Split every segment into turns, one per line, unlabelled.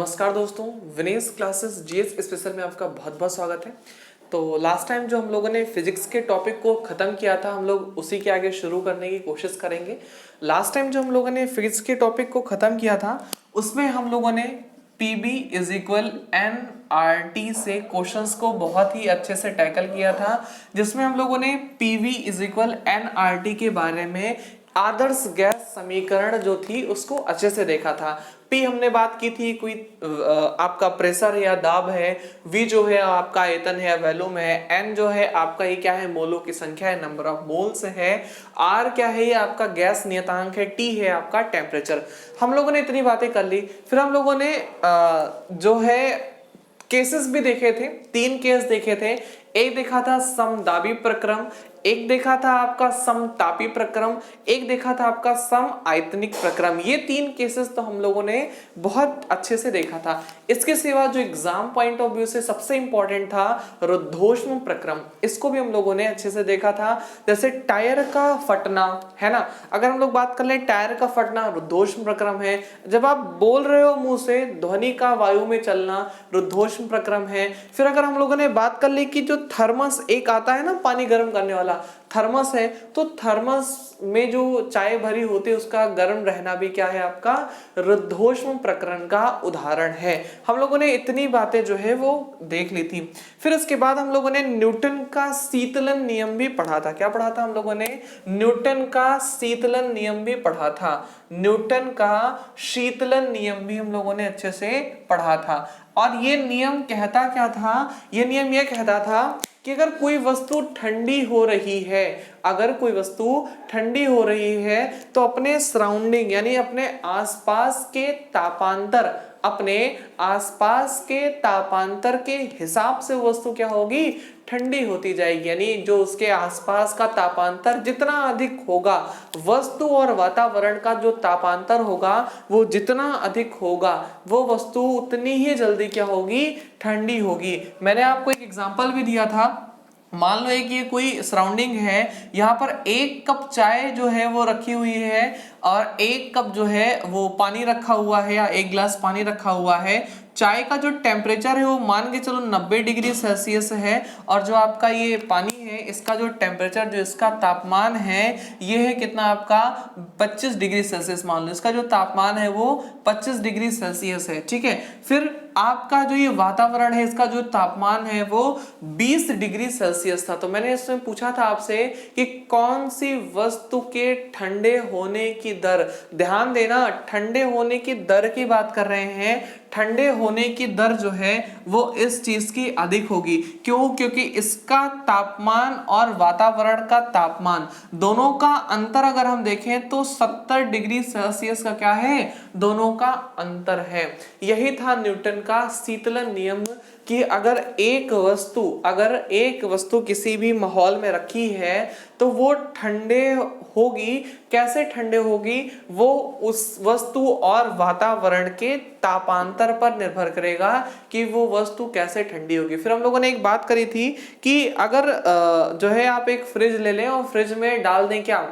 नमस्कार दोस्तों, Vinesh classes GS special में आपका बहुत बहुत स्वागत है। तो लास्ट टाइम जो हम लोगों ने फिजिक्स के टॉपिक को ख़त्म किया था, हम लोग उसी के आगे शुरू करने की कोशिश करेंगे। लास्ट टाइम जो हम लोगों ने फिजिक्स के टॉपिक को ख़त्म किया था उसमें हम लोगों ने PB इज इक्वल NRT से क्वेश्चंस को बहुत ही अच्छे से टैकल किया था, जिसमें हम लोगों ने PV इज इक्वल NRT के बारे में आदर्श गैस समीकरण जो थी उसको अच्छे से देखा था। P हमने बात की थी कोई आपका प्रेशर या दाब है, V जो है आपका आयतन है, वॉल्यूम है, N जो है आपका ये क्या है, मोलों की संख्या है, नंबर ऑफ मोल्स है, R क्या है, ये आपका गैस नियतांक है, T है आपका टेम्परेचर। हम लोगों ने इतनी बातें कर ली। फिर हम लोगों ने जो है केसेस भी देखे थे, 3 केस देखे थे। एक देखा था समदाबी प्रक्रम, एक देखा था आपका समतापी प्रक्रम, एक देखा था आपका सम आयतनिक प्रक्रम। ये 3 केसेस तो हम लोगों ने बहुत अच्छे से देखा था। इसके सिवा जो एग्जाम पॉइंट ऑफ व्यू से सबसे इंपॉर्टेंट था रुद्धोष्म प्रक्रम, इसको भी हम लोगों ने अच्छे से देखा था। जैसे टायर का फटना है ना, अगर हम लोग बात कर ले टायर का फटना रुद्धोष्म प्रक्रम है। जब आप बोल रहे हो मुंह से, ध्वनि का वायु में चलना रुद्धोष्म प्रक्रम है। फिर अगर हम लोगों ने बात कर ली कि जो थर्मस एक आता है ना पानी गर्म करने वाला थर्मस है, तो थर्मस में जो चाय भरी होती है उसका गर्म रहना भी क्या है, आपका रुद्धोष्म प्रकरण का उदाहरण है। हम लोगों ने इतनी बातें जो है वो देख ली थी। फिर इसके बाद हम लोगों ने न्यूटन का शीतलन नियम भी पढ़ा था। क्या पढ़ा था हम लोगों ने? न्यूटन का शीतलन नियम भी पढ़ा था। न्यूटन का शीतलन नियम भी हम लोगों ने अच्छे से पढ़ा था। और ये नियम कहता क्या था? ये नियम यह कहता था कि अगर कोई वस्तु ठंडी हो रही है, अगर कोई वस्तु ठंडी हो रही है तो अपने सराउंडिंग यानी अपने आसपास के तापांतर, अपने आसपास के तापांतर के हिसाब से वस्तु क्या होगी, ठंडी होती जाएगी। यानी जो उसके आसपास का तापांतर जितना अधिक होगा, वस्तु और वातावरण का जो तापांतर होगा वो जितना अधिक होगा, वो वस्तु उतनी ही जल्दी क्या होगी, ठंडी होगी। मैंने आपको एक एग्जांपल भी दिया था। मान लो एक ये कोई सराउंडिंग है, यहाँ पर 1 कप चाय जो है वो रखी हुई है और 1 कप जो है वो पानी रखा हुआ है या 1 गिलास पानी रखा हुआ है। चाय का जो टेम्परेचर है वो मान के चलो 90 डिग्री सेल्सियस है, और जो आपका ये पानी है इसका जो टेम्परेचर, जो इसका तापमान है ये है कितना, आपका 25 डिग्री सेल्सियस। मान लो इसका जो तापमान है वो 25 डिग्री सेल्सियस है, ठीक है। फिर आपका जो ये वातावरण है इसका जो तापमान है वो 20 डिग्री सेल्सियस था। तो मैंने इसमें पूछा था आपसे कि कौन सी वस्तु के ठंडे होने की दर, ध्यान देना ठंडे होने की दर की बात कर रहे हैं, ठंडे होने की दर जो है वो इस चीज की अधिक होगी। क्यों? क्योंकि इसका तापमान और वातावरण का तापमान दोनों का अंतर अगर हम देखें तो 70 डिग्री सेल्सियस का क्या है, दोनों का अंतर है। यही था न्यूटन का शीतलन नियम कि अगर एक वस्तु किसी भी माहौल में रखी है तो वो ठंडे होगी। कैसे ठंडे होगी? वो उस वस्तु और वातावरण के तापांतर पर निर्भर करेगा कि वो वस्तु कैसे ठंडी होगी। फिर हम लोगों ने एक बात करी थी कि अगर जो है आप एक फ्रिज ले लें और फ्रिज में डाल दें क्या,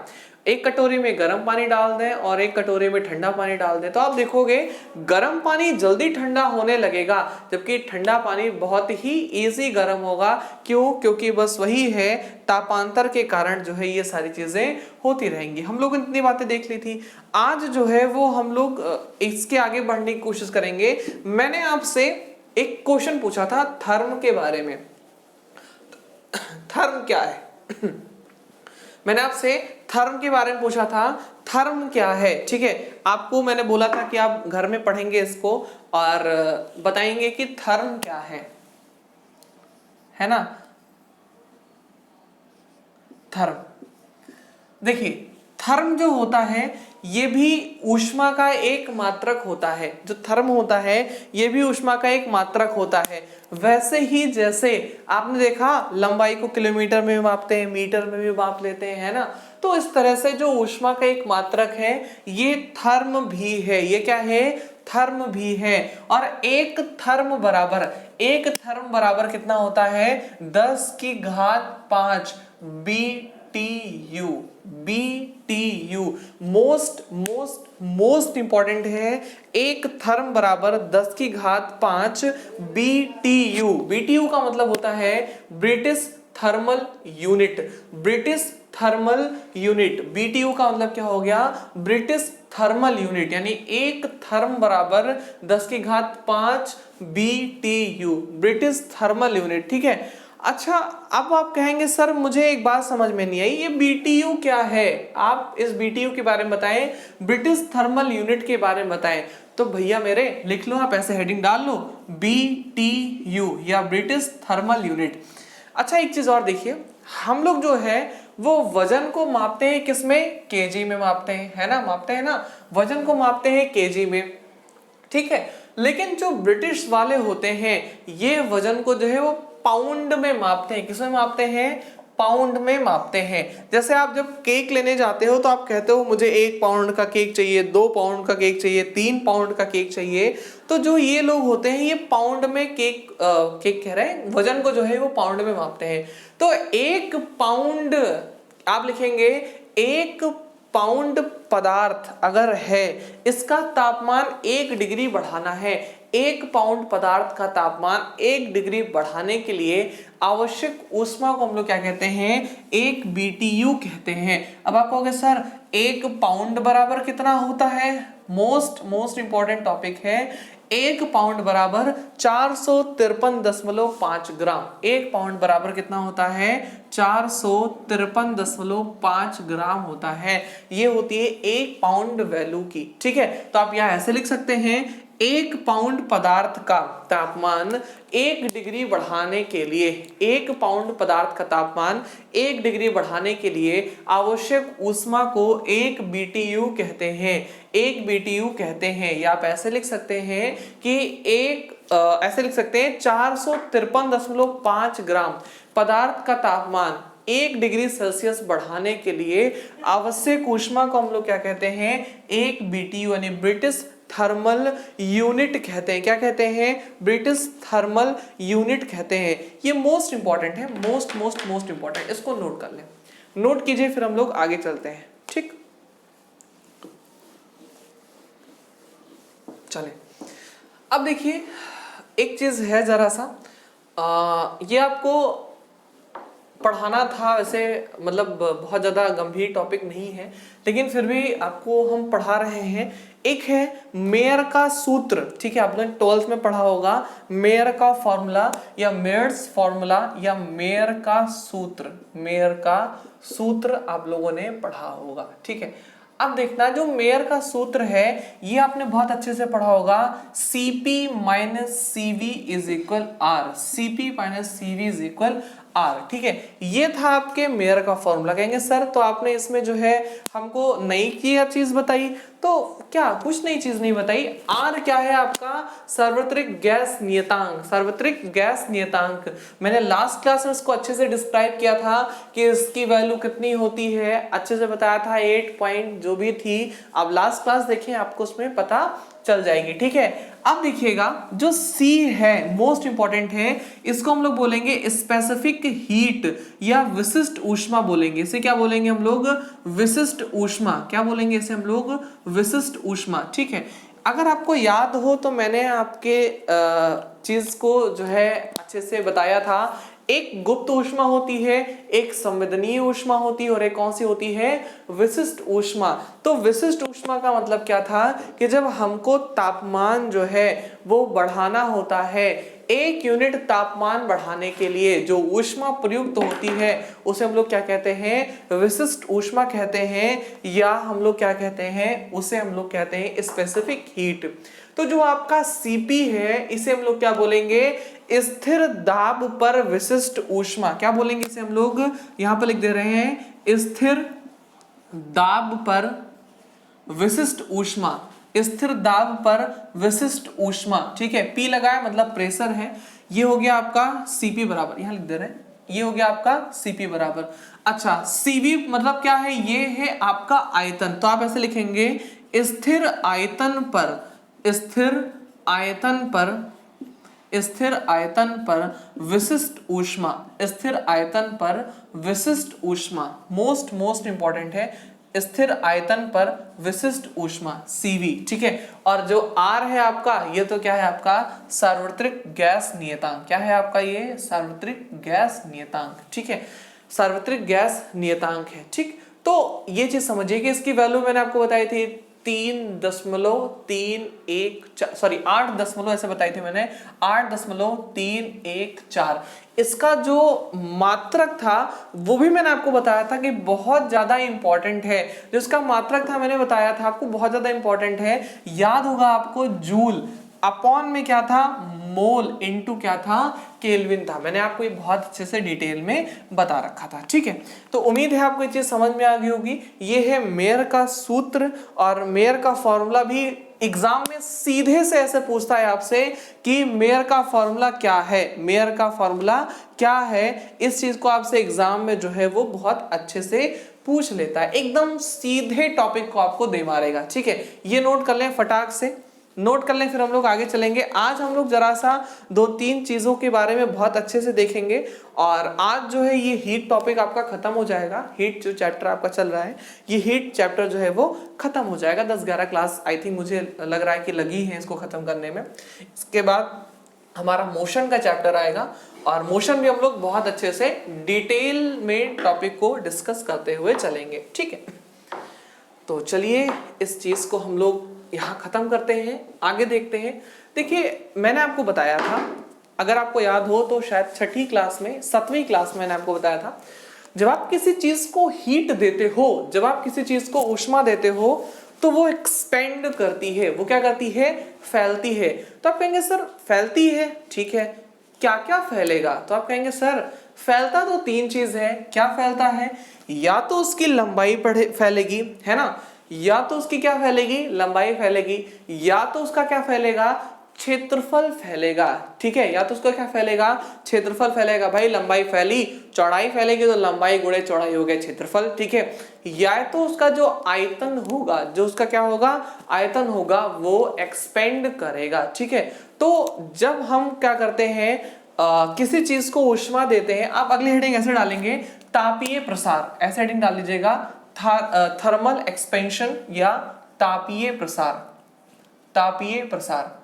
एक कटोरी में गर्म पानी डाल दें और एक कटोरी में ठंडा पानी डाल दें, तो आप देखोगे गर्म पानी जल्दी ठंडा होने लगेगा, जबकि ठंडा पानी बहुत ही इजी गर्म होगा। क्यों? क्योंकि बस वही है, तापांतर के कारण जो है ये सारी चीजें होती रहेंगी। हम लोग इतनी बातें देख ली थी। आज जो है वो हम लोग इसके आगे बढ़ने की कोशिश करेंगे। मैंने आपसे एक क्वेश्चन पूछा था थर्म के बारे में। थर्म क्या है? मैंने आपसे थर्म के बारे में पूछा था, थर्म क्या है, ठीक है। आपको मैंने बोला था कि आप घर में पढ़ेंगे इसको और बताएंगे कि थर्म क्या है ना। थर्म, देखिए थर्म जो होता है ये भी ऊष्मा का एक मात्रक होता है। जो थर्म होता है ये भी ऊष्मा का एक मात्रक होता है। वैसे ही जैसे आपने देखा लंबाई को किलोमीटर में मापते हैं, मीटर में भी माप लेते हैं, है ना। तो इस तरह से जो ऊष्मा का एक मात्रक है ये थर्म भी है। ये क्या है? थर्म भी है। और एक थर्म बराबर कितना होता है? 10 की घात 5 B BTU, BTU most important है। एक थर्म बराबर 10 की घात 5 BTU। BTU का मतलब होता है British thermal unit, British thermal unit. BTU का मतलब क्या हो गया, ब्रिटिश थर्मल यूनिट, यानी एक थर्म बराबर 10 की घात 5 BTU, ब्रिटिश थर्मल यूनिट। ठीक है, अच्छा अब आप कहेंगे सर मुझे एक बात समझ में नहीं आई, ये BTU क्या है, आप इस BTU के बारे में बताएं, ब्रिटिश थर्मल यूनिट के बारे में बताएं। तो भैया मेरे लिख लो, आप ऐसे हेडिंग डाल लो, BTU या ब्रिटिश थर्मल यूनिट। अच्छा एक चीज और देखिए, हम लोग जो है वो वजन को मापते हैं किसमें, केजी में मापते हैं, है ना, मापते हैं ना, वजन को मापते हैं केजी में। ठीक है, लेकिन जो ब्रिटिश वाले होते हैं ये वजन को जो है वो पाउंड में मापते हैं। किसमें मापते हैं, पाउंड में मापते हैं। जैसे आप जब केक लेने जाते हो तो आप कहते हो मुझे 1 पाउंड का केक चाहिए, 2 पाउंड का केक चाहिए, 3 पाउंड का केक चाहिए। तो जो ये लोग होते हैं ये पाउंड में केक कह रहे हैं, वजन को जो है वो पाउंड में मापते हैं। तो 1 पाउंड आप लिखेंगे, 1 पाउंड पदार्थ अगर है, इसका तापमान 1 डिग्री बढ़ाना है, 1 पाउंड पदार्थ का तापमान 1 डिग्री बढ़ाने के लिए आवश्यक ऊष्मा को हम लोग क्या कहते हैं, 1 BTU कहते हैं। अब आप कहोगे सर 1 पाउंड बराबर कितना होता है, मोस्ट इंपॉर्टेंट टॉपिक है। 1 पाउंड बराबर 453.5 ग्राम। 1 पाउंड बराबर कितना होता है, 453.5 ग्राम होता है। ये होती है 1 पाउंड वैल्यू की। ठीक है, तो आप यहां ऐसे लिख सकते हैं, 1 पाउंड पदार्थ का तापमान 1 डिग्री बढ़ाने के लिए, 1 पाउंड पदार्थ का तापमान 1 डिग्री बढ़ाने के लिए आवश्यक ऊष्मा को 1 BTU कहते हैं, 1 BTU कहते हैं। या आप ऐसे लिख सकते हैं कि ऐसे लिख सकते हैं 453.5 ग्राम पदार्थ का तापमान 1 डिग्री सेल्सियस बढ़ाने के लिए आवश्यक ऊष्मा को हम लोग क्या कहते हैं, 1 BTU यानी ब्रिटिश थर्मल यूनिट कहते हैं। क्या कहते हैं, ब्रिटिश थर्मल यूनिट कहते हैं। ये मोस्ट इंपॉर्टेंट है, मोस्ट इंपॉर्टेंट, इसको नोट कर लें, नोट कीजिए, फिर हम लोग आगे चलते हैं। ठीक, चलें। अब देखिए एक चीज है जरा सा, ये आपको पढ़ाना था, वैसे मतलब बहुत ज़्यादा गंभीर टॉपिक नहीं है, लेकिन फिर भी आपको हम पढ़ा रहे हैं। एक है मेयर का सूत्र। ठीक है, आपने 12th में पढ़ा होगा मेयर का फॉर्मूला या मेयर्स फॉर्मूला या मेयर का सूत्र, मेयर का सूत्र आप लोगों ने पढ़ा होगा। ठीक है, अब देखना जो मेयर का सूत्र है ये आपने बहुत अच्छे से पढ़ा होगा, Cp minus CV is equal R, Cp minus CV is equal R। ठीक है, ये था आपके मेयर का फॉर्मूला। कहेंगे सर तो आपने इसमें जो है हमको नई की चीज बताई, तो क्या कुछ नई चीज नहीं बताई। R क्या है आपका, सार्वत्रिक गैस नियतांक, सार्वत्रिक गैस नियतांक। मैंने लास्ट क्लास में इसको अच्छे से डिस्क्राइब किया था कि इसकी वैल्यू कितनी होती है, अच्छे से बताया था, 8 पॉइंट जो भी थी। अब लास्ट क्लास देखें, आपको उसमें पता चल जाएगी। ठीक है, अब देखिएगा जो C है मोस्ट इंपॉर्टेंट है, इसको हम लोग बोलेंगे स्पेसिफिक हीट या विशिष्ट ऊष्मा बोलेंगे। इसे क्या बोलेंगे हम लोग, विशिष्ट ऊष्मा। क्या बोलेंगे इसे हम लोग, विशिष्ट ऊष्मा। ठीक है, अगर आपको याद हो तो मैंने आपके चीज को जो है अच्छे से बताया था, एक गुप्त ऊष्मा होती है, एक संवेदनीय ऊष्मा होती है, और एक कौन सी होती है, विशिष्ट ऊष्मा। तो विशिष्ट ऊष्मा का मतलब क्या था कि जब हमको तापमान जो है वो बढ़ाना होता है, 1 यूनिट तापमान बढ़ाने के लिए जो ऊष्मा प्रयुक्त होती है उसे हम लोग क्या कहते हैं, विशिष्ट ऊष्मा कहते हैं, या हम लोग क्या कहते हैं, उसे हम लोग कहते हैं स्पेसिफिक हीट। तो जो आपका Cp है इसे हम लोग क्या बोलेंगे, स्थिर दाब पर विशिष्ट ऊष्मा। क्या बोलेंगे इसे हम लोग, यहां पर लिख दे रहे हैं, स्थिर दाब पर विशिष्ट ऊष्मा, स्थिर दाब पर विशिष्ट ऊष्मा। ठीक है, P लगाया मतलब प्रेशर है। ये हो गया आपका Cp बराबर, यहां लिख दे रहे हैं, ये हो गया आपका Cp बराबर। अच्छा, Cv मतलब क्या है, ये है आपका आयतन। तो आप ऐसे लिखेंगे, स्थिर आयतन पर, स्थिर आयतन पर, स्थिर आयतन पर विशिष्ट ऊष्मा, स्थिर आयतन पर विशिष्ट ऊष्मा, मोस्ट इंपॉर्टेंट है, स्थिर आयतन पर विशिष्ट ऊष्मा Cv, ठीक है। और जो R है आपका, ये तो क्या है आपका सार्वत्रिक गैस नियतांक, क्या है आपका ये सार्वत्रिक गैस नियतांक, ठीक है, सार्वत्रिक गैस नियतांक है, ठीक। तो ये चीज समझिए कि इसकी वैल्यू मैंने आपको बताई थी 3.314, सॉरी 8 ऐसे बताई थी मैंने, 8.314। इसका जो मात्रक था वो भी मैंने आपको बताया था कि बहुत ज्यादा इंपॉर्टेंट है। जो इसका मात्रक था मैंने बताया था आपको, बहुत ज्यादा इंपॉर्टेंट है, याद होगा आपको, जूल अपॉन में क्या था, मोल इनटू क्या था, केल्विन था। मैंने आपको ये बहुत अच्छे से डिटेल में बता रखा था, ठीक है। तो उम्मीद है आपको ये चीज समझ में आ गई होगी। ये है मेयर का सूत्र, और मेयर का फॉर्मूला भी एग्जाम में सीधे से ऐसे पूछता है आपसे कि मेयर का फॉर्मूला क्या है, मेयर का फॉर्मूला क्या है। इस चीज को आपसे एग्जाम में जो है वो बहुत अच्छे से पूछ लेता है, एकदम सीधे टॉपिक को आपको दे मारेगा, ठीक है। ये नोट कर लें, फटाक से नोट कर लें, फिर हम लोग आगे चलेंगे। आज हम लोग जरा सा 2-3 चीजों के बारे में बहुत अच्छे से देखेंगे, और आज जो है ये हीट टॉपिक आपका खत्म हो जाएगा। हीट जो चैप्टर आपका चल रहा है, ये हीट चैप्टर जो है वो खत्म हो जाएगा। 10-11 क्लास आई थिंक मुझे लग रहा है कि लगी है इसको खत्म करने में। इसके बाद हमारा मोशन का चैप्टर आएगा, और मोशन भी हम लोग बहुत अच्छे से डिटेल में टॉपिक को डिस्कस करते हुए चलेंगे, ठीक है। तो चलिए इस चीज को हम लोग यहाँ खत्म करते हैं, आगे देखते हैं। देखिए मैंने आपको बताया था, अगर आपको याद हो तो शायद 6ठी क्लास में, 7वीं क्लास में मैंने आपको बताया था, जब आप किसी चीज को हीट देते हो, जब आप किसी चीज को ऊष्मा देते हो, तो वो एक्सपेंड करती है, वो क्या करती है, फैलती है। तो आप कहेंगे सर फैलती है, ठीक है, क्या क्या फैलेगा? तो आप कहेंगे सर फैलता तो 3 चीज है। क्या फैलता है? या तो उसकी लंबाई फैलेगी, है ना, या तो उसकी क्या फैलेगी, लंबाई फैलेगी, या तो उसका क्या फैलेगा, क्षेत्रफल फैलेगा, ठीक है। या तो उसका क्या फैलेगा, क्षेत्रफल फैलेगा। भाई लंबाई फैली, चौड़ाई फैलेगी, तो लंबाई गुणे चौड़ाई हो गया क्षेत्रफल, ठीक है। या तो उसका जो आयतन होगा, जो उसका क्या होगा, आयतन होगा, वो एक्सपेंड करेगा, ठीक है। तो जब हम क्या करते हैं, किसी चीज को ऊष्मा देते हैं, आप अगली हेडिंग ऐसे डालेंगे, तापीय प्रसार, ऐसे हेडिंग डाल लीजिएगा, थर्मल एक्सपेंशन या तापीय प्रसार, तापीय प्रसार,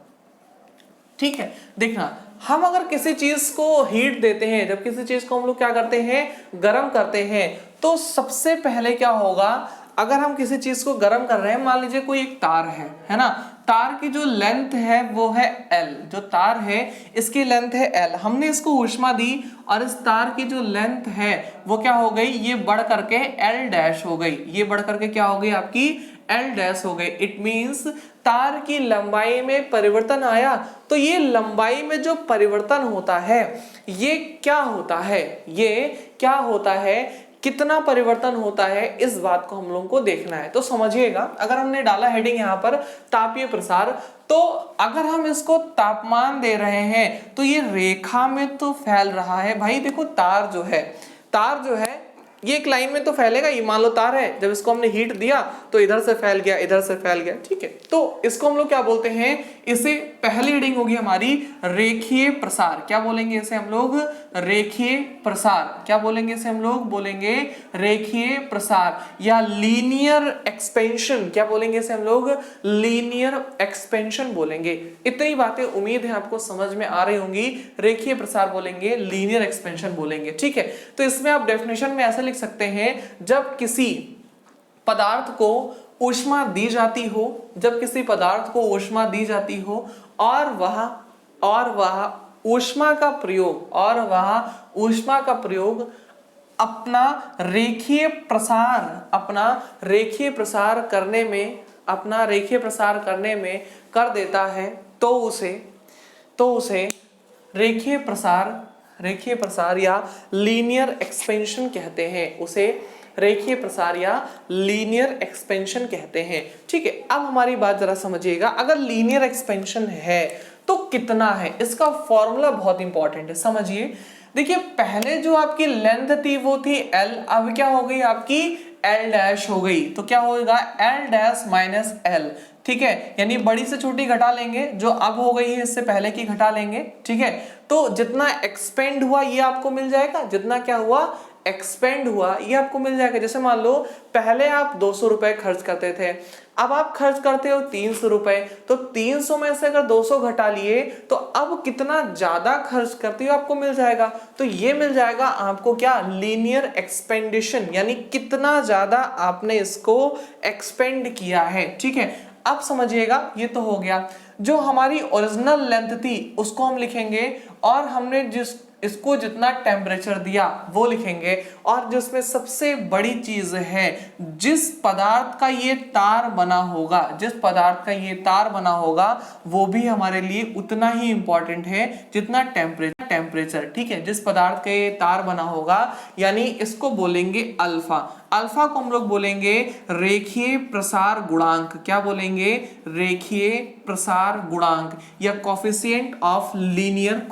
ठीक है। देखना, हम अगर किसी चीज को हीट देते हैं, जब किसी चीज को हम लोग क्या करते हैं, गर्म करते हैं, तो सबसे पहले क्या होगा, अगर हम किसी चीज को गर्म कर रहे हैं, मान लीजिए कोई एक तार है ना, तार की जो लेंथ है वो है L, जो तार है इसकी लेंथ है L, हमने इसको ऊष्मा दी और इस तार की जो लेंथ है वो क्या हो गई, ये बढ़ करके L डैश हो गई, ये बढ़ करके क्या हो गई आपकी L डैश हो गई। इट मींस तार की लंबाई में परिवर्तन आया। तो ये लंबाई में जो परिवर्तन होता है, ये क्या होता है, ये क्या होता है, कितना परिवर्तन होता है, इस बात को हम लोगों को देखना है। तो समझिएगा, अगर हमने डाला हेडिंग यहाँ पर तापीय प्रसार, तो अगर हम इसको तापमान दे रहे हैं तो ये रेखा में तो फैल रहा है। भाई देखो तार जो है, तार जो है ये एक लाइन में तो फैलेगा। ये मान लो तार है, जब इसको हमने हीट दिया तो इधर से फैल गया, इधर से फैल गया, ठीक है। तो इसको हम लोग क्या बोलते हैं, इसे पहली रीडिंग होगी हमारी रेखीय प्रसार। क्या बोलेंगे इसे हम लोग, रेखीय प्रसार। क्या बोलेंगे इसे हम लोग, बोलेंगे रेखीय प्रसार या लीनियर एक्सपेंशन। क्या बोलेंगे इसे हम लोग, लीनियर एक्सपेंशन बोलेंगे। इतनी बातें उम्मीद है आपको समझ में आ रही होंगी। रेखीय प्रसार बोलेंगे, लीनियर एक्सपेंशन बोलेंगे, ठीक है। तो इसमें आप डेफिनेशन में ऐसे लिख सकते हैं, जब किसी पदार्थ को ऊष्मा दी जाती हो, जब किसी पदार्थ को ऊष्मा दी जाती हो और वह ऊष्मा का प्रयोग, और वह ऊष्मा का प्रयोग अपना रेखीय प्रसार करने में, अपना रेखीय प्रसार करने में कर देता है, तो उसे रेखीय प्रसार या लीनियर एक्सपेंशन कहते हैं। उसे रेखीय प्रसार या लीनियर एक्सपेंशन कहते हैं, ठीक है। अब हमारी बात जरा समझिएगा, अगर लीनियर एक्सपेंशन है तो कितना है, इसका फॉर्मूला बहुत इंपॉर्टेंट है, समझिए। देखिए पहले जो आपकी लेंथ थी वो थी L, अब क्या हो गई आपकी L डैश हो गई तो क्या होगा L डैश माइनस L, ठीक है, यानी बड़ी से छोटी घटा लेंगे, जो अब हो गई है इससे पहले की घटा लेंगे, ठीक है। तो जितना एक्सपेंड हुआ ये आपको मिल जाएगा, जितना क्या हुआ एक्सपेंड हुआ ये आपको मिल जाएगा। जैसे मान लो पहले आप 200 रुपए खर्च करते थे, अब आप खर्च करते हो 300 रुपए, तो 300 में से अगर 200 घटा लिए तो अब कितना ज्यादा खर्च करते हो आपको मिल जाएगा। तो ये मिल जाएगा आपको क्या, लीनियर एक्सपेंडिशन, यानी कितना ज्यादा आपने इसको एक्सपेंड किया है, ठीक है। अब समझिएगा ये तो हो गया। जो हमारी ओरिजिनल लेंथ थी उसको हम लिखेंगे, और हमने इसको जितना टेम्परेचर दिया वो लिखेंगे, और जिसमें सबसे बड़ी चीज है जिस पदार्थ का ये तार बना होगा, जिस पदार्थ का ये तार बना होगा वो भी हमारे लिए उतना ही इंपॉर्टेंट है जितना टेम्परेचर, ठीक है। जिस पदार्थ का ये तार बना होगा यानी इसको बोलेंगे अल्फा। अल्फा को हम लोग बोलेंगे रेखीय प्रसार गुणांक, क्या बोलेंगे, रेखीय प्रसार गुणांक, या कोफिशिएंट ऑफ लीनियर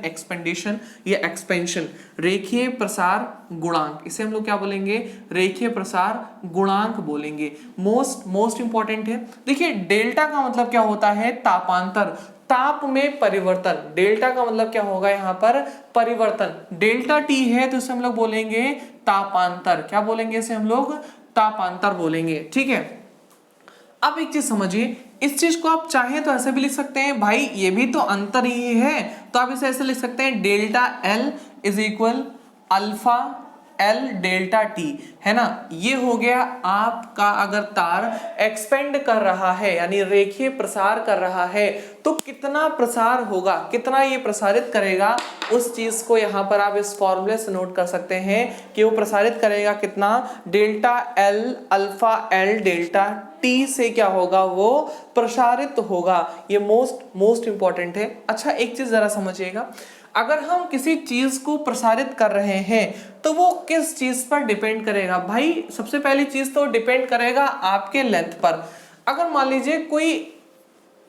एक्सपेंडेशन या एक्सपेंशन, रेखीय प्रसार गुणांक, इसे हम लोग क्या बोलेंगे, रेखीय प्रसार गुणांक बोलेंगे। मोस्ट इंपॉर्टेंट है। देखिए डेल्टा का मतलब क्या होता है, तापांतर, ताप में परिवर्तन। डेल्टा का मतलब क्या होगा यहाँ पर, परिवर्तन। डेल्टा टी है तो इसे हम लोग बोलेंगे तापांतर, क्या बोलेंगे इसे हम लोग, तापांतर बोलेंगे, ठीक है। अब एक चीज समझिए, इस चीज को आप चाहें तो ऐसे भी लिख सकते हैं, भाई ये भी तो अंतर ही है, तो आप इसे ऐसे लिख सकते हैं, delta L is equal alpha L delta T, है ना। ये हो गया आपका, अगर तार एक्सपेंड कर रहा है यानी रेखीय प्रसार कर रहा है तो कितना प्रसार होगा, कितना ये प्रसारित करेगा, उस चीज को यहाँ पर आप इस फॉर्मूले से नोट कर सकते हैं कि वो प्रसारित करेगा कितना, delta L alpha L delta T से क्या होगा, वो प्रसारित होगा। ये मोस्ट इंपॉर्टेंट है। अच्छा एक चीज जरा समझिएगा, अगर हम किसी चीज को प्रसारित कर रहे हैं तो वो किस चीज पर डिपेंड करेगा, भाई सबसे पहली चीज तो डिपेंड करेगा आपके लेंथ पर। अगर मान लीजिए कोई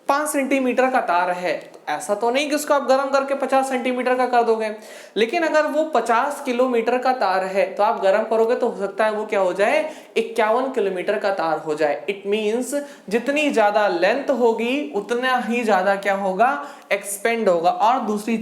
5 सेंटीमीटर का तार है तो ऐसा तो नहीं कि उसको आप गर्म करके 50 सेंटीमीटर का कर दोगे, लेकिन अगर वो 50 किलोमीटर का तार है तो आप गर्म करोगे तो हो सकता है वो क्या हो जाए, 51 किलोमीटर का तार हो जाए। इट मींस जितनी ज्यादा लेंथ होगी उतना ही ज्यादा क्या होगा, एक्सपेंड होगा। और दूसरी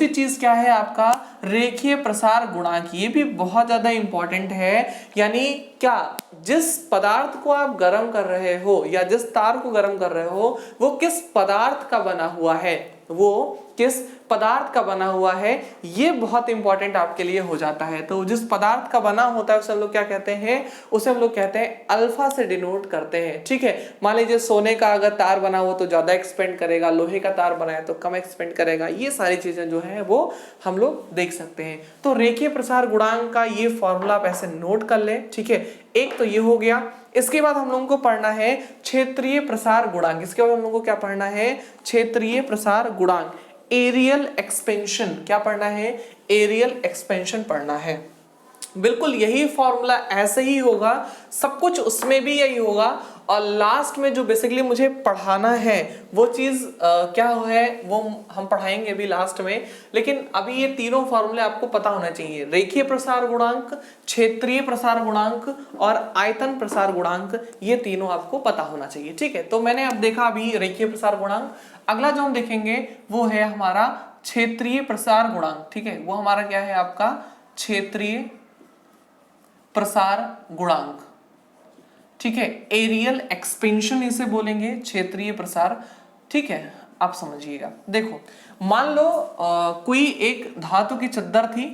चीज क्या है आपका, रेखीय प्रसार गुणांक, ये भी बहुत ज्यादा इंपॉर्टेंट है। यानी क्या, जिस पदार्थ को आप गर्म कर रहे हो या जिस तार को गर्म कर रहे हो वो किस पदार्थ का बना हुआ है, वो किस पदार्थ का बना हुआ है, ये बहुत इंपॉर्टेंट आपके लिए हो जाता है। तो जिस पदार्थ का बना होता है उसे हम लोग क्या कहते हैं, उसे हम लोग कहते हैं अल्फा से डिनोट करते हैं, ठीक है। मान लीजिए सोने का अगर तार बना हो तो ज्यादा एक्सपेंड करेगा, लोहे का तार बना है तो कम एक्सपेंड करेगा। ये सारी चीजें जो है वो हम लोग देख सकते हैं। तो रेखीय प्रसार गुणांक का ये फॉर्मूला आप ऐसे नोट कर ले, ठीक है। एक तो ये हो गया। इसके बाद हम लोगों को पढ़ना है क्षेत्रीय प्रसार गुणांक। इसके बाद हम लोगों को क्या पढ़ना है, क्षेत्रीय प्रसार गुणांक, एरियल एक्सपेंशन। क्या पढ़ना है, एरियल एक्सपेंशन पढ़ना है। बिल्कुल यही फॉर्मूला ऐसे ही होगा, सब कुछ उसमें भी यही होगा। और लास्ट में जो बेसिकली मुझे पढ़ाना है वो चीज क्या है वो हम पढ़ाएंगे भी लास्ट में, लेकिन अभी ये तीनों फॉर्मूले आपको पता होना चाहिए, रेखीय प्रसार गुणांक, क्षेत्रीय प्रसार गुणांक और आयतन प्रसार गुणांक, ये तीनों आपको पता होना चाहिए, ठीक है। तो मैंने अब देखा अभी रेखीय प्रसार गुणांक, अगला जो हम देखेंगे वो है हमारा क्षेत्रीय प्रसार गुणांक, ठीक है। वो हमारा क्या है आपका, क्षेत्रीय प्रसार गुणांक, ठीक है। एरियल एक्सपेंशन इसे बोलेंगे, क्षेत्रीय प्रसार, ठीक है। आप समझिएगा, देखो मान लो कोई एक धातु की चद्दर थी,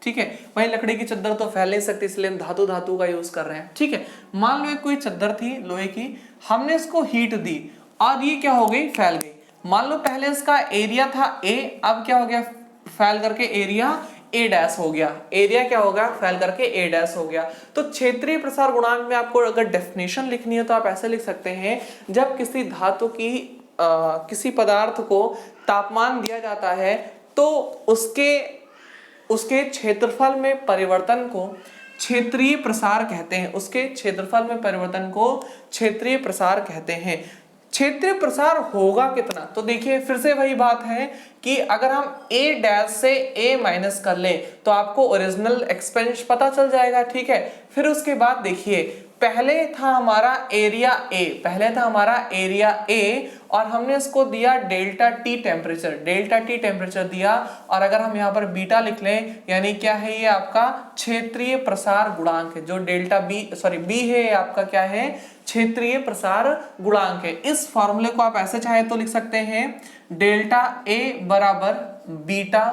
ठीक है। वही लकड़ी की चद्दर तो फैल नहीं सकती इसलिए हम धातु का यूज कर रहे हैं, ठीक है। मान लो एक कोई चद्दर थी लोहे की, हमने इसको हीट दी और ये क्या हो गई, फैल गई। मान लो पहले इसका एरिया था A, अब क्या हो गया, फैल करके एरिया A डैश हो गया, एरिया क्या होगा, फैल करके A डैश हो गया। तो क्षेत्रीय प्रसार गुणांक में आपको अगर डेफिनेशन लिखनी है तो आप ऐसे लिख सकते हैं, जब किसी धातु की किसी पदार्थ को तापमान दिया जाता है तो उसके क्षेत्रफल में परिवर्तन को क्षेत्रीय प्रसार कहते हैं, उसके क्षेत्रफल में परिवर्तन को क्षेत्रीय प्रसार कहते हैं। क्षेत्रीय प्रसार होगा कितना, तो देखिए फिर से वही बात है कि अगर हम a डैश से a माइनस कर लें तो आपको ओरिजिनल एक्सपेंस पता चल जाएगा, ठीक है। फिर उसके बाद देखिए पहले था हमारा एरिया A और हमने इसको दिया डेल्टा टी टेम्परेचर दिया, और अगर हम यहाँ पर बीटा लिख लें यानी क्या है, ये आपका क्षेत्रीय प्रसार गुणांक है। जो डेल्टा बी है ये आपका क्या है, क्षेत्रीय प्रसार गुणांक है। इस फॉर्मूले को आप ऐसे चाहे तो लिख सकते हैं डेल्टा A बराबर beta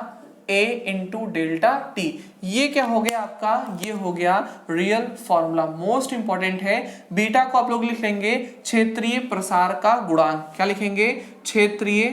A into delta T. ये क्या हो गया आपका, ये हो गया रियल फॉर्मूला, मोस्ट इंपॉर्टेंट है। बीटा को आप लोग लिख लेंगे क्षेत्रीय प्रसार का गुणांक, क्या लिखेंगे, क्षेत्रीय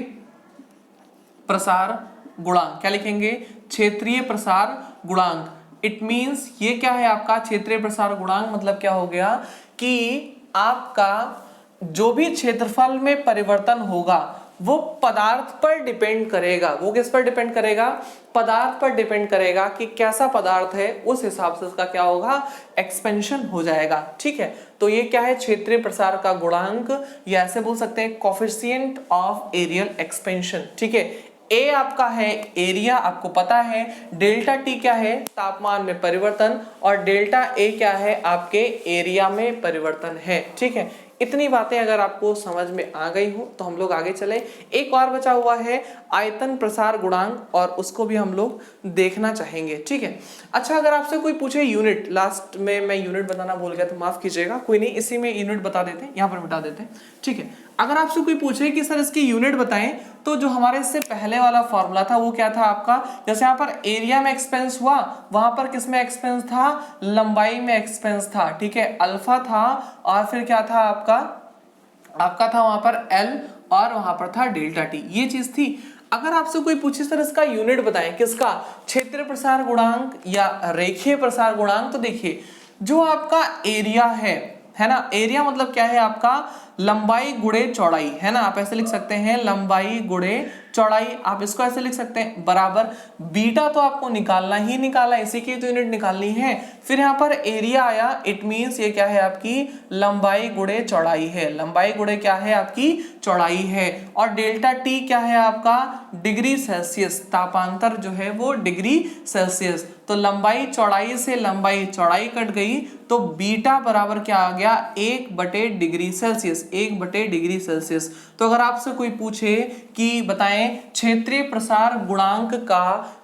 प्रसार गुणांक, क्या लिखेंगे, क्षेत्रीय प्रसार गुणांक। इट मींस ये क्या है आपका क्षेत्रीय प्रसार गुणांक, मतलब क्या हो गया कि आपका जो भी क्षेत्रफल में परिवर्तन होगा वो पदार्थ पर डिपेंड करेगा। वो किस पर डिपेंड करेगा, पदार्थ पर डिपेंड करेगा कि कैसा पदार्थ है, उस हिसाब से उसका क्या होगा, एक्सपेंशन हो जाएगा, ठीक है। तो ये क्या है, क्षेत्रीय प्रसार का गुणांक, या ऐसे बोल सकते हैं कोफिशिएंट ऑफ एरियल एक्सपेंशन, ठीक है। ए आपका है एरिया, आपको पता है, डेल्टा टी क्या है, तापमान में परिवर्तन, और डेल्टा ए क्या है, आपके एरिया में परिवर्तन है, ठीक है। इतनी बातें अगर आपको समझ में आ गई हो तो हम लोग आगे चले। एक और बचा हुआ है आयतन प्रसार गुणांक, और उसको भी हम लोग देखना चाहेंगे, ठीक है। अच्छा, अगर आपसे कोई पूछे यूनिट, लास्ट में मैं यूनिट बताना भूल गया तो माफ कीजिएगा, कोई नहीं, इसी में यूनिट बता देते हैं, यहाँ पर मिटा देते हैं, ठीक है। अगर आपसे कोई पूछे कि सर इसकी यूनिट बताएं, तो जो हमारे इससे पहले वाला फॉर्मूला था वो क्या था आपका, जैसे यहाँ पर एरिया में एक्सपेंस हुआ, वहां पर किस में एक्सपेंस था, लंबाई में एक्सपेंस था, ठीक है, अल्फा था, और फिर क्या था आपका था वहां पर एल, और वहां पर था डेल्टा टी, ये चीज थी। अगर आपसे कोई पूछे सर इसका यूनिट बताएं, किसका, क्षेत्रीय प्रसार गुणांक या रेखीय प्रसार गुणांक, तो देखिए जो आपका एरिया है ना, एरिया मतलब क्या है आपका, लंबाई गुणे चौड़ाई, है ना, आप ऐसे लिख सकते हैं लंबाई गुणे चौड़ाई, आप इसको ऐसे लिख सकते हैं, बराबर बीटा तो आपको निकालना ही निकाला, इसी की तो यूनिट निकालनी है। फिर यहाँ पर एरिया आया, इट मींस ये क्या है आपकी लंबाई गुणे चौड़ाई है, लंबाई गुणे क्या है आपकी चौड़ाई है, और डेल्टा टी क्या है आपका डिग्री सेल्सियस, तापांतर जो है वो डिग्री सेल्सियस। तो लंबाई चौड़ाई से लंबाई चौड़ाई कट गई, तो बीटा बराबर क्या आ गया, 1/डिग्री सेल्सियस, 1/डिग्री सेल्सियस। तो अगर आपसे कोई पूछे कि बताएं क्षेत्रीय प्रसार गुणांक का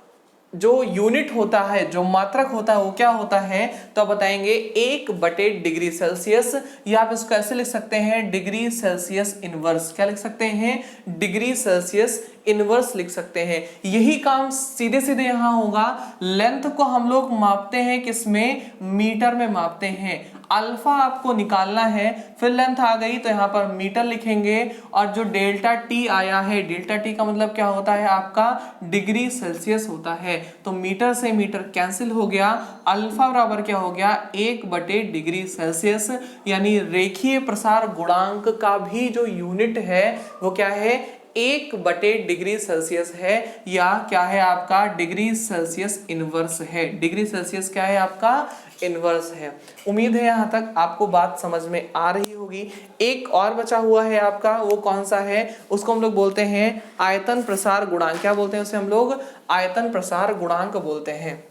जो यूनिट होता है, जो मात्रक होता है वो क्या होता है, तो आप बताएंगे 1/डिग्री सेल्सियस, या आप इसको ऐसे लिख सकते हैं डिग्री सेल्सियस इनवर्स, क्या लिख सकते हैं, डिग्री सेल्सियस इनवर्स लिख सकते हैं। यही काम सीधे सीधे यहाँ होगा। लेंथ को हम लोग मापते हैं किसमें, मीटर में मापते हैं। अल्फा आपको निकालना है, फिर लेंथ आ गई तो यहाँ पर मीटर लिखेंगे, और जो डेल्टा टी आया है, डेल्टा टी का मतलब क्या होता है आपका डिग्री सेल्सियस होता है, तो मीटर से मीटर कैंसिल हो गया, अल्फा बराबर क्या हो गया 1/डिग्री सेल्सियस। यानी रेखीय प्रसार गुणांक का भी जो यूनिट है वो क्या है, 1/डिग्री सेल्सियस है, या क्या है आपका डिग्री सेल्सियस इनवर्स है, डिग्री सेल्सियस क्या है आपका इनवर्स है। उम्मीद है यहाँ तक आपको बात समझ में आ रही होगी। एक और बचा हुआ है आपका, वो कौन सा है, उसको हम लोग बोलते हैं आयतन प्रसार गुणांक, क्या बोलते हैं उसे हम लोग, आयतन प्रसार गुणांक बोलते हैं,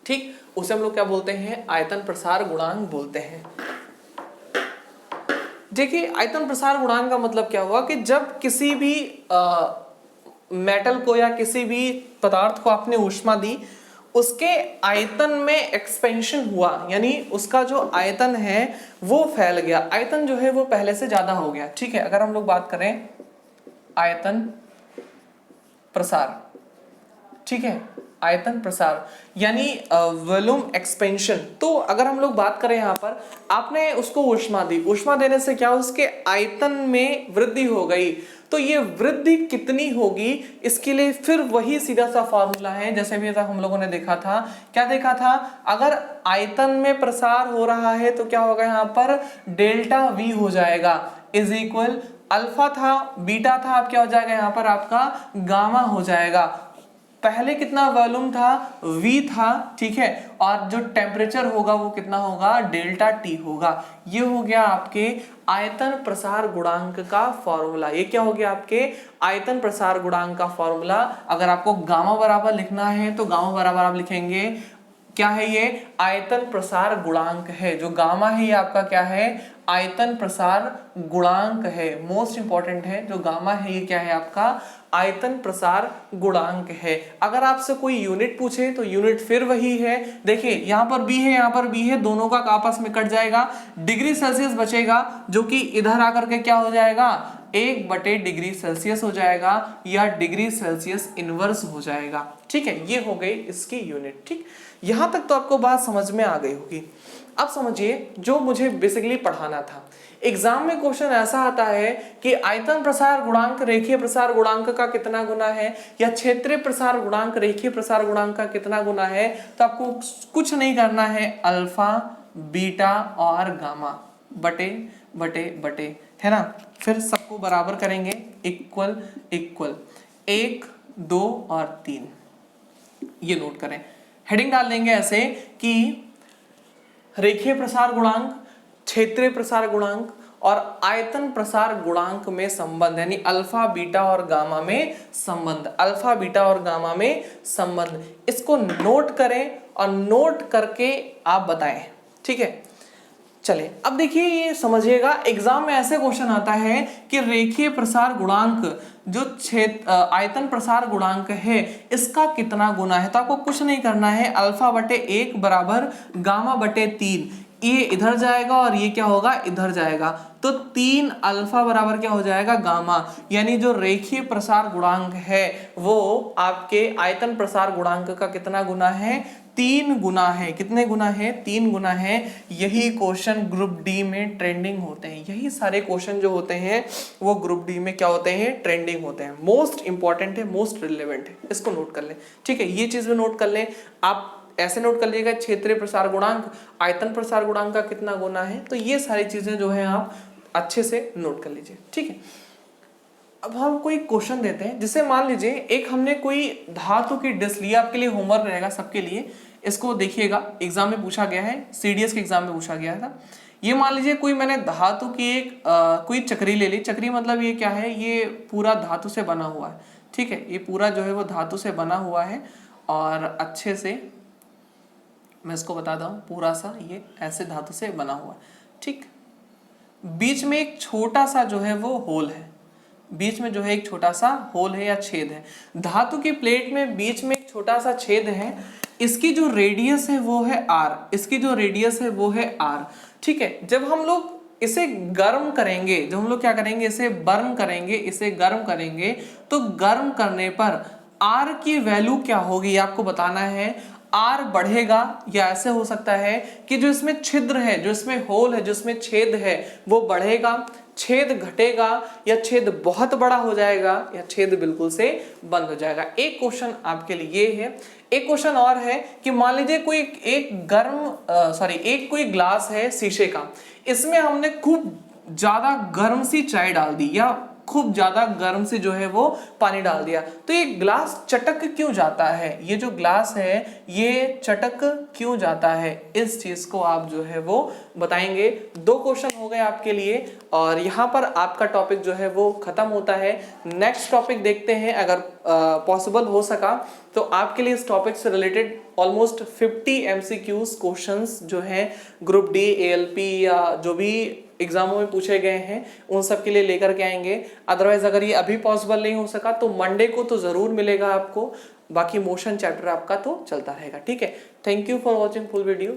ठीक, उसे हम लोग क्या बोलते हैं, आयतन प्रसार गुणांक बोलते हैं। देखिए आयतन प्रसार गुणांक का मतलब क्या हुआ कि जब किसी भी मेटल को या किसी भी पदार्थ को आपने ऊष्मा दी, उसके आयतन में एक्सपेंशन हुआ, यानी उसका जो आयतन है वो फैल गया, आयतन जो है वो पहले से ज्यादा हो गया, ठीक है। अगर हम लोग बात करें आयतन प्रसार, ठीक है, आयतन प्रसार यानी वॉल्यूम एक्सपेंशन। तो अगर हम लोग बात करें यहाँ पर, आपने उसको ऊष्मा दी, ऊष्मा देने से क्या उसके आयतन में वृद्धि हो गई, तो ये वृद्धि कितनी होगी, इसके लिए फिर वही सीधा सा फॉर्मूला है जैसे अभी तक हम लोगों ने देखा था। क्या देखा था, अगर आयतन में प्रसार हो रहा है तो क्या होगा यहाँ पर डेल्टा वी हो जाएगा, इज इक्वल अल्फा था बीटा था, अब क्या हो जाएगा यहाँ पर आपका गामा हो जाएगा। पहले कितना वॉल्यूम था, V था, ठीक है, और जो टेम्परेचर होगा वो कितना होगा, डेल्टा T होगा। ये हो गया आपके आयतन प्रसार गुणांक का फॉर्मूला। ये क्या हो गया आपके आयतन प्रसार गुणांक का फॉर्मूला। अगर आपको गामा बराबर लिखना है तो गामा बराबर आप लिखेंगे, क्या है ये, आयतन प्रसार गुणांक है। जो गामा है ये आपका क्या है, आयतन प्रसार गुणांक है। मोस्ट इंपॉर्टेंट है, जो गामा है ये क्या है आपका आयतन प्रसार गुणांक है। अगर आपसे कोई यूनिट पूछे तो यूनिट फिर वही है। देखिए यहाँ पर बी है, यहाँ पर बी है, दोनों का आपस में कट जाएगा, डिग्री सेल्सियस बचेगा जो कि इधर आकर के क्या हो जाएगा, 1/डिग्री सेल्सियस हो जाएगा या डिग्री सेल्सियस इनवर्स हो जाएगा। ठीक है, ये हो गई इसकी यूनिट। ठीक, यहां तक तो आपको बात समझ में आ गई होगी। अब समझिए जो मुझे बेसिकली पढ़ाना था, एग्जाम में क्वेश्चन ऐसा आता है कि आयतन प्रसार गुणांक रेखीय प्रसार गुणांक का कितना गुना है, या क्षेत्रीय प्रसार गुणांक रेखीय प्रसार गुणांक का कितना गुना है। तो आपको कुछ नहीं करना है, अल्फा बीटा और गामा बटे बटे बटे, है ना, फिर सबको बराबर करेंगे, इक्वल इक्वल 1 2 और 3। ये नोट करें, हेडिंग डाल देंगे ऐसे कि रेखीय प्रसार गुणांक, क्षेत्रीय प्रसार गुणांक और आयतन प्रसार गुणांक में संबंध, यानी अल्फा बीटा और गामा में संबंध, अल्फा बीटा और गामा में संबंध। इसको नोट करें और नोट करके आप बताएं। ठीक है, चले अब देखिए ये समझिएगा, एग्जाम में ऐसे क्वेश्चन आता है कि रेखीय प्रसार गुणांक जो आयतन प्रसार गुणांक है इसका कितना गुना है। तो आपको कुछ नहीं करना है, अल्फा बटे 1 बराबर गामा बटे 3, ये इधर जाएगा और ये क्या होगा, इधर जाएगा, तो 3 अल्फा बराबर क्या हो जाएगा, गामा। यानी जो रेखीय प्रसार गुणांक है वो आपके आयतन प्रसार गुणांक का कितना गुना है, 3 गुना है। कितने गुना है, 3 गुना है। यही क्वेश्चन ग्रुप डी में ट्रेंडिंग होते हैं। यही सारे क्वेश्चन जो होते हैं वो ग्रुप डी में क्या होते हैं, ट्रेंडिंग होते हैं। मोस्ट इंपॉर्टेंट है, मोस्ट रिलेवेंट है, इसको नोट कर लें। ठीक है, ये चीज भी नोट कर लें। आप ऐसे नोट कर लीजिएगा, क्षेत्रीय प्रसार गुणांक आयतन प्रसार गुणांक का कितना गुना है। तो ये सारी चीजें जो है आप अच्छे से नोट कर लीजिए। ठीक है, अब हम कोई क्वेश्चन देते हैं, जिसे मान लीजिए एक हमने कोई धातु की डिस्क लिया, आपके लिए होमवर्क रहेगा सबके लिए, इसको देखिएगा, एग्जाम में पूछा गया है, सीडीएस के एग्जाम में पूछा गया था। ये मान लीजिए कोई मैंने धातु की एक कोई चक्री ले ली। चक्री मतलब ये क्या है, ये पूरा धातु से बना हुआ है। ठीक है, ये पूरा जो है वो धातु से बना हुआ है और अच्छे से मैं इसको बताता हूँ, पूरा सा ये ऐसे धातु से बना हुआ है। ठीक, बीच में एक छोटा सा जो है वो होल है, बीच में जो है एक छोटा सा होल है या छेद है। धातु की प्लेट में बीच में एक छोटा सा छेद है, इसकी जो रेडियस है वो है r, इसकी जो रेडियस है वो है r। ठीक है, जब हम लोग इसे गर्म करेंगे, जब हम लोग क्या करेंगे, इसे बर्न करेंगे, इसे गर्म करेंगे, तो गर्म करने पर r की वैल्यू क्या होगी आपको बताना है। r बढ़ेगा, या ऐसे हो सकता है कि जो इसमें छिद्र है, जो इसमें होल है, जो इसमें छेद है वो बढ़ेगा, छेद घटेगा, या छेद बहुत बड़ा हो जाएगा, या छेद बिल्कुल से बंद हो जाएगा। एक क्वेश्चन आपके लिए ये है। एक क्वेश्चन और है कि मान लीजिए कोई एक कोई ग्लास है शीशे का, इसमें हमने खूब ज्यादा गर्म सी चाय डाल दी या खूब ज्यादा गर्म से जो है वो पानी डाल दिया, तो ये ग्लास चटक क्यों जाता है, ये जो ग्लास है ये चटक क्यों जाता है, इस चीज को आप जो है वो बताएंगे। 2 क्वेश्चन हो गए आपके लिए और यहाँ पर आपका टॉपिक जो है वो खत्म होता है। नेक्स्ट टॉपिक देखते हैं, अगर पॉसिबल हो सका तो आपके लिए इस टॉपिक से रिलेटेड ऑलमोस्ट 50 MCQs क्वेश्चंस जो हैं ग्रुप डी, ALP या जो भी एग्जामों में पूछे गए हैं उन सब के लिए लेकर के आएंगे। अदरवाइज अगर ये अभी पॉसिबल नहीं हो सका तो मंडे को तो जरूर मिलेगा आपको, बाकी मोशन चैप्टर आपका तो चलता रहेगा। ठीक है, thank you for watching full video.